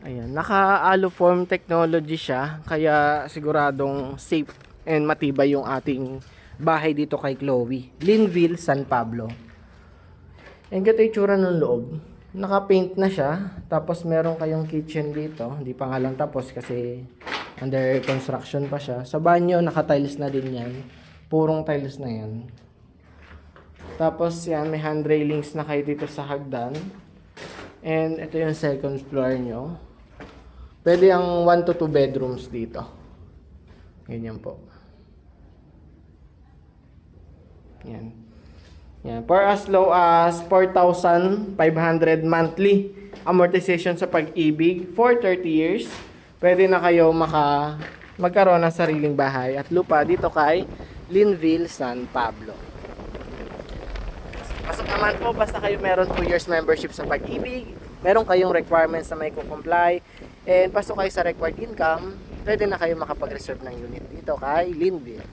Ayan, naka-aluform technology siya, kaya siguradong safe and matibay yung ating bahay dito kay Chloe. Linville, San Pablo. And ganito yung tsura ng loob. Naka-paint na siya, tapos meron kayong kitchen dito. Hindi pa nga lang tapos kasi under construction pa siya. Sa banyo, naka-tiles na din yan. Purong tiles na yan. Tapos yan, may hand railings na kayo dito sa hagdan. And ito yung second floor nyo. Pwede ang 1 to 2 bedrooms dito. Ganyan po. Yan. Yan. For as low as 4,500 monthly amortization sa Pag-ibig for 30 years. Pwede na kayo magkaroon ng sariling bahay at lupa dito kay Linville, San Pablo. Pasok naman po basta kayo meron 2 years membership sa Pag-ibig. Meron kayong requirements na may kukomply. And pasok kayo sa required income, pwede na kayo makapag-reserve ng unit dito kay Linville.